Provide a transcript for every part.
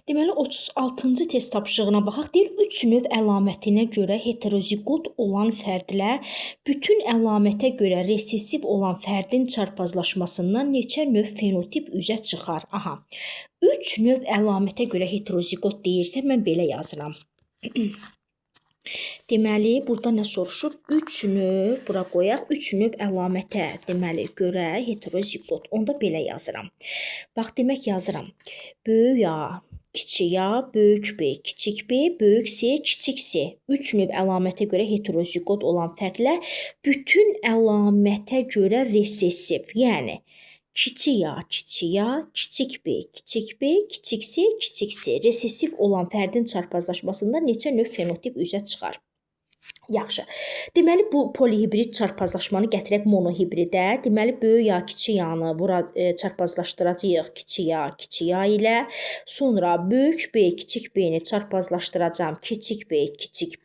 Deməli 36-cı test tapşırığına baxaq. Deyir, 3 növ əlamətinə görə heterozigot olan fərdlər bütün əlamətə görə resessiv olan fərdin çarpazlaşmasından neçə növ fenotip üzə çıxar? Aha. 3 növ əlamətə görə heterozigot deyirsə mən belə yazıram. Deməli, burada nə soruşur? 3 növ, bura qoyaq. 3 növ əlamətə deməli görə heterozigot. Onda belə yazıram. Bax, demək yazıram. Böyük A, kiçik A, böyük B, kiçik B, böyük C, kiçik C. 3 növ əlamətə görə heterozigot olan fərdlər bütün əlamətə görə resessiv, yəni kiçik A, kiçik A, kiçik B, kiçik B, kiçik C, kiçik C. Resessiv olan fərdin çarpazlaşmasında neçə növ fenotip üzə çıxar? Yaxşı. Deməli, bu polihibrid çarpazlaşmanı gətirək monohibridə. Deməli, böyük A, kiçik A-nı çarpazlaşdıracağıq kiçik A ilə. Sonra böyük B, kiçik B-ni çarpazlaşdıracağım kiçik B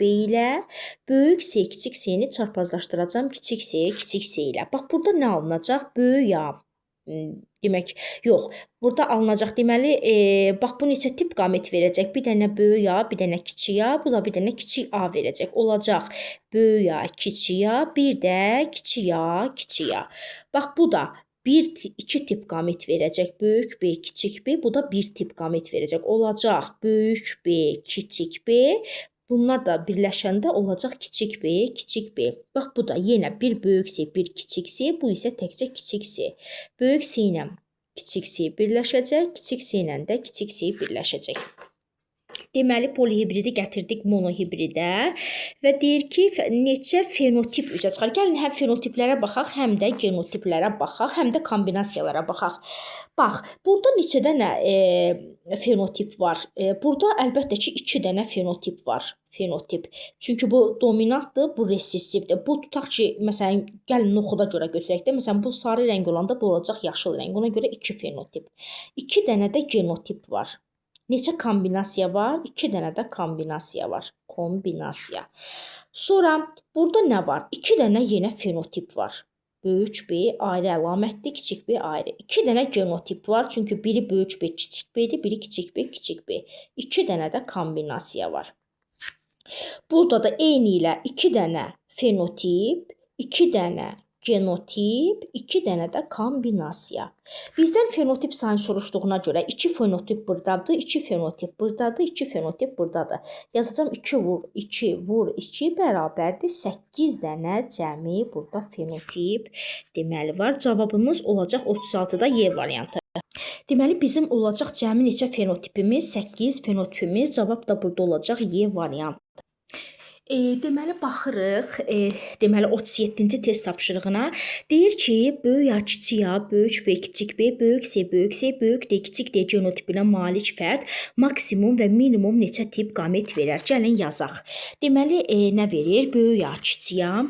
ilə. Böyük C, kiçik C-ni çarpazlaşdıracağım kiçik C ilə. Bax, burada nə alınacaq? Böyük A. Demək, yox. Burada alınacaq. Deməli, bax, bu neçə tip qamet verəcək? Bir dənə böyük A, bir dənə kiçik A, bu da bir dənə kiçik A verəcək. Olacaq böyük A, kiçik A, bir də kiçik A, kiçik A. Bax, bu da iki tip qamet verəcək. Böyük B, kiçik B, bu da bir tip qamet verəcək. Olacaq böyük B, kiçik B. Bunlar da birləşəndə olacaq kiçik B, kiçik B. Bax, bu da yenə bir böyük C, bir kiçik C, bu isə təkcə kiçik C. Böyük C ilə kiçik C birləşəcək, kiçik C ilə də kiçik C birləşəcək. Deməli, polihibridi gətirdik monohibridə və deyir ki, neçə fenotip üzə çıxar? Gəlin, həm fenotiplərə baxaq, həm də genotiplərə baxaq, həm də kombinasiyalara baxaq. Bax, burada neçə dənə fenotip var? Burada əlbəttə ki, 2 dənə fenotip var. Çünki bu dominantdır, bu resessivdir. Bu tutaq ki, məsələn, gəlin noxuda görə götürək də. Məsələn, bu sarı rəng olanda bu olacaq yaşıl rəng. Ona görə 2 fenotip. 2 dənə də genotip var. Neçə kombinasiya var? 2 dənə də kombinasiya var. Kombinasiya. Sonra burada nə var? 2 dənə yenə fenotip var. Böyük B ayrı əlamətdir, kiçik B ayrı. 2 dənə genotip var. Çünki biri böyük B, kiçik B'dir, biri kiçik B, kiçik B. 2 dənə də kombinasiya var. Burada da eyni ilə 2 dənə fenotip, 2 dənə genotip, 2 dənə də kombinasiya. Bizdən fenotip sayını soruşduğuna görə 2 fenotip buradadır, 2 fenotip buradadır, 2 fenotip buradadır. Yazacağım 2 vur 2 bərabərdir 8 dənə cəmi burada fenotip deməli var. Cavabımız olacaq 36-da Y variantı. Deməli, bizim olacaq cəmi neçə fenotipimiz? 8 fenotipimiz. Cavab da burada olacaq Y variantı. Deməli, baxırıq, deməli 37-ci test tapşırığına. Deyir ki, böyük A, kiçik A, böyük B, kiçik B, böyük C, böyük D, kiçik D genotipinə malik fərd maksimum və minimum neçə tip qamet verər? Gəlin yazaq. Deməli, nə verir? Böyük A, kiçik A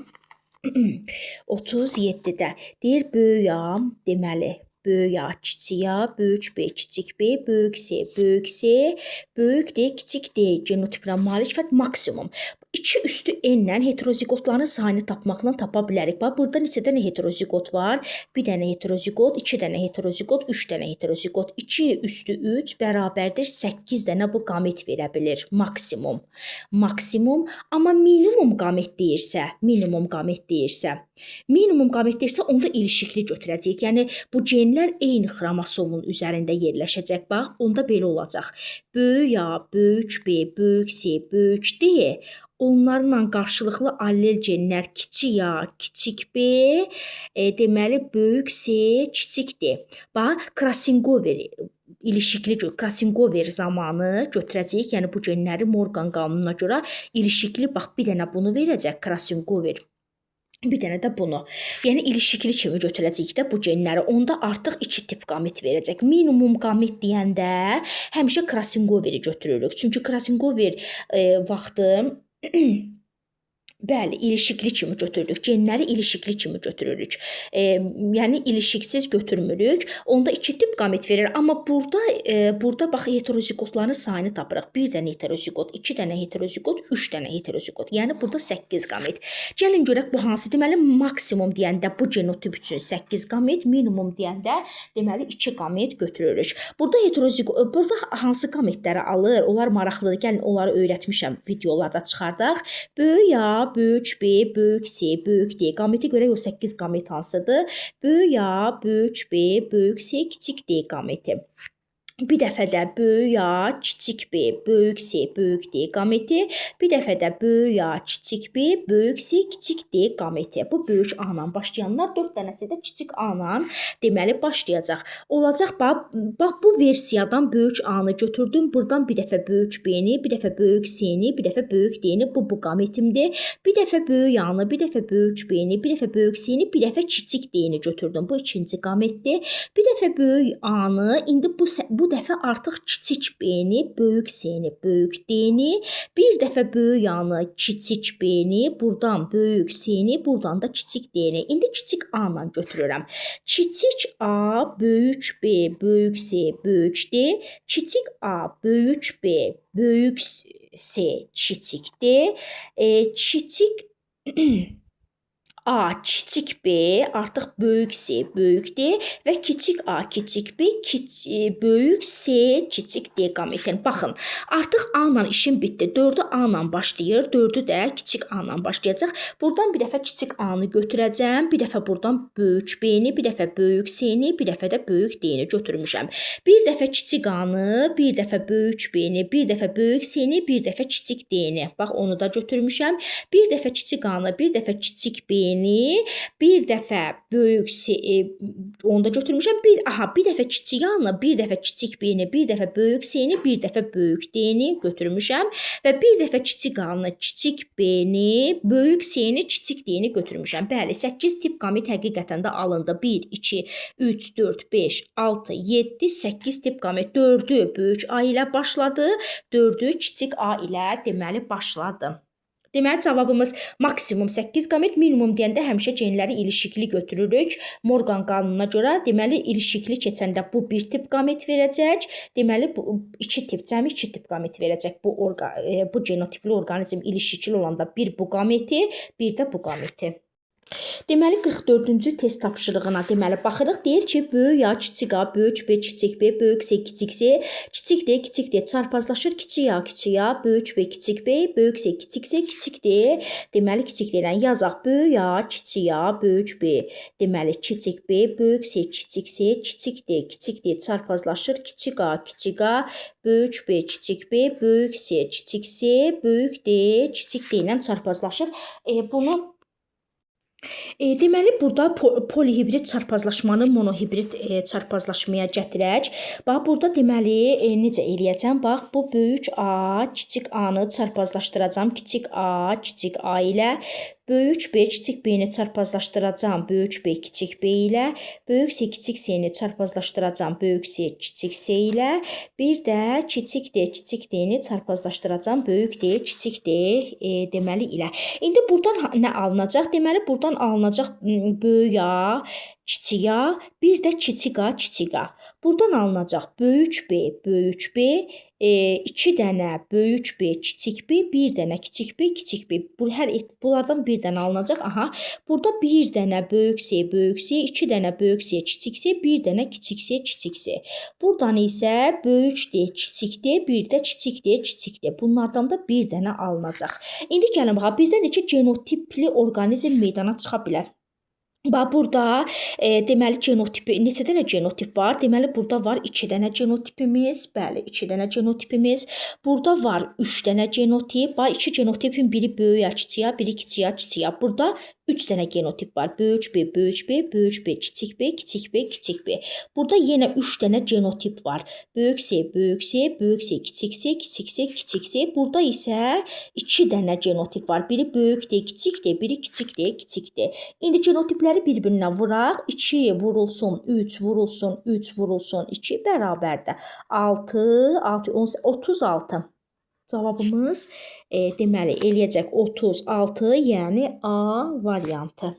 37-də. Deyir, böyük A, deməli, böyük A, kiçik A, böyük B, kiçik B, böyük C, böyük D, kiçik D genotipinə malik fərd maksimum. 2 üstü n-lə heterozigotların sayını tapmaqla tapa bilərik. Bax, burada neçə dənə heterozigot var? 1 dənə heterozigot, 2 dənə heterozigot, 3 dənə heterozigot. 2 üstü 3 bərabərdir 8 dənə bu qamet verə bilir. Maksimum. Amma minimum qamet deyirsə, onda ilişikli götürəcəyik. Yəni, bu genlər eyni xromosomun üzərində yerləşəcək. Bax, onda belə olacaq. Böyük A, böyük B, böyük C, böyük D. Onlarla qarşılıqlı allel genlər kiçik A, kiçik B, deməli böyük C, kiçik D. Bax, Krasingover zamanı götürəcəyik. Yəni, bu genləri Morgan qanununa görə ilişikli, bax, bir dənə bunu verəcək Krasingover. Bir dənə də bunu. Yəni, ilişikli kimi götürəcəyik də bu genləri. Onda artıq 2 tip qamet verəcək. Minimum qamet deyəndə həmişə Krasingoveri götürürük. Çünki Krasingover vaxtı Bəli, ilişikli kimi götürürük. Genləri ilişikli kimi götürürük. Yəni ilişiksiz götürmürük. Onda 2 tip qamet verir. Amma burada bax heterozigotların sayını tapırıq. 1 dənə heterozigot, 2 dənə heterozigot, 3 dənə heterozigot. Yəni burada 8 qamet. Gəlin görək bu hansı? Deməli maksimum deyəndə bu genotip üçün 8 qamet, minimum deyəndə deməli 2 qamet götürürük. Burada hansı qametləri alır? Onlar maraqlıdır. Gəlin onları öyrətmişəm, videolarda çıxardaq. Böyük A, böyük B, böyük C, böyük D. Qameti görək o 8 qamet hansıdır? Böyük A, böyük B, böyük C, kiçik D qameti. Bir dəfə də böyük A, kiçik B, böyük C, böyük D qameti. Bir dəfə də böyük A, kiçik B, böyük C, kiçik D qameti. Bu böyük A ilə başlayanlar, 4 dənəsi də kiçik A ilə deməli başlayacaq. Olacaq bax bu versiyadan böyük A-nı götürdüm. Buradan bir dəfə böyük B-ni, bir dəfə böyük C-ni, bir dəfə böyük D-ni. Bu qametimdir. Bir dəfə böyük A-nı, bir dəfə böyük B-ni, bir dəfə böyük C-ni, bir dəfə kiçik D-ni götürdüm. Bu ikinci qametdir. Bir dəfə böyük A-nı, indi bu dəfə artıq kiçik B-ni, böyük C-ni, böyük D-ni, bir dəfə böyük A-nı, kiçik B-ni, buradan böyük C-ni, buradan da kiçik D-ni. İndi kiçik A-la götürürəm. Kiçik A, böyük B, böyük C, böyük D, kiçik A, böyük B, böyük C, kiçik D, kiçik A, kiçik B, artıq böyük C, böyük D və kiçik A, kiçik B, böyük C, kiçik D qametini. Baxın, artıq A ilə işim bitdi. 4-ü A ilə başlayır, 4-ü də kiçik A ilə başlayacaq. Buradan bir dəfə kiçik A-nı götürəcəm, bir dəfə buradan böyük B-ni, bir dəfə böyük C-ni, bir dəfə də böyük D-ni götürmüşəm. Bir dəfə kiçik A-nı, bir dəfə böyük B-ni, bir dəfə böyük C-ni, bir dəfə kiçik D-ni. Bax, onu da götürmüşəm. Bir dəfə kiçik A-nı, bir dəfə kiçik B-ni, bir dəfə böyük C, onu da götürmüşəm. Bir dəfə kiçik A-nı, bir dəfə kiçik B-ni, bir dəfə böyük C-ni, bir dəfə böyük D-ni götürmüşəm və bir dəfə kiçik A-nı, kiçik B-ni, böyük C-ni, kiçik D-ni götürmüşəm. Bəli, 8 tip qamet həqiqətən də alındı. 1, 2, 3, 4, 5, 6, 7, 8 tip qamet. 4-ü böyük A ilə başladı, 4-ü kiçik A ilə deməli başladı. Deməli cavabımız maksimum 8 qamet, minimum deyəndə həmişə genləri ilişikli götürürük. Morgan qanununa görə deməli ilişikli keçəndə bu bir tip qamet verəcək. Deməli bu 2 tip, cəmi 2 tip qamet verəcək. Bu genotipli orqanizm ilişikli olanda bir bu qameti, bir də bu qameti. Deməli 44-cü test tapşırığına deməli baxırıq. Deyir ki, böyük A, kiçik A, böyük B, kiçik B, böyük C, kiçik C, kiçik D, kiçik D çarpazlaşır. Kiçik A, kiçik A, böyük B, kiçik B, böyük C, kiçik C, kiçik D. Deməli kiçik D ilə yazaq. Böyük A, kiçik A, böyük B. Deməli kiçik B, böyük C, kiçik C, kiçik D, kiçik D çarpazlaşır. Kiçik A, kiçik A, böyük B, kiçik B, böyük C, kiçik C, böyük D, kiçik D ilə çarpazlaşır. Deməli burada polihibrid çarpazlaşmanı monohibrid çarpazlaşmaya gətirək. Bax burada deməli necə eləyəcəm? Bax bu böyük A, kiçik A-nı çarpazlaşdıracağam kiçik A ilə. Böyük B, kiçik B-ni çarpazlaşdıracağam böyük B, kiçik B ilə. Böyük C, kiçik C-ni çarpazlaşdıracağam böyük C, kiçik C ilə. Bir də kiçik D, kiçik D-ni çarpazlaşdıracağam böyük D, kiçik D deməli ilə. İndi buradan nə alınacaq? Deməli buradan alınacaq böyük A, kiçik A, bir də kiçik A, kiçik A. Buradan alınacaq böyük B, 2 dənə böyük B, kiçik B, bir dənə kiçik B, kiçik B. Bunlardan bir dənə alınacaq. Aha. Burada bir dənə böyük C, 2 dənə böyük C, kiçik C, bir dənə kiçik C, kiçik C. Buradan isə böyük D, kiçik D, bir də kiçik D, kiçik D. Bunlardan da bir dənə alınacaq. İndi gəlin bax, bizdə neçə genotipli orqanizm meydana çıxa bilər? Bax burada deməli genotipi, neçə dənə genotip var? Deməli burada var 2 dənə genotipimiz. Bəli, 2 dənə genotipimiz. Burada var 3 dənə genotip. Bax 2 genotipin biri böyük A, kiçik A, biri kiçik A, kiçik A. Burada 3 dənə genotip var. Böyük B, böyük B, böyük B, kiçik B, kiçik B, kiçik B. Burada yenə 3 dənə genotip var. Böyük C, böyük C, böyük C, kiçik C, kiçik C, kiçik C. Burada isə 2 dənə genotip var. Biri böyük D, kiçik D, biri kiçik D, kiçik D. İndi genotipləri bir-birinə vuraq. 2 vurulsun 3, vurulsun 3, vurulsun 2 bərabərdə 6, 36. Cavabımız deməli eləyəcək 36, yəni A variantı.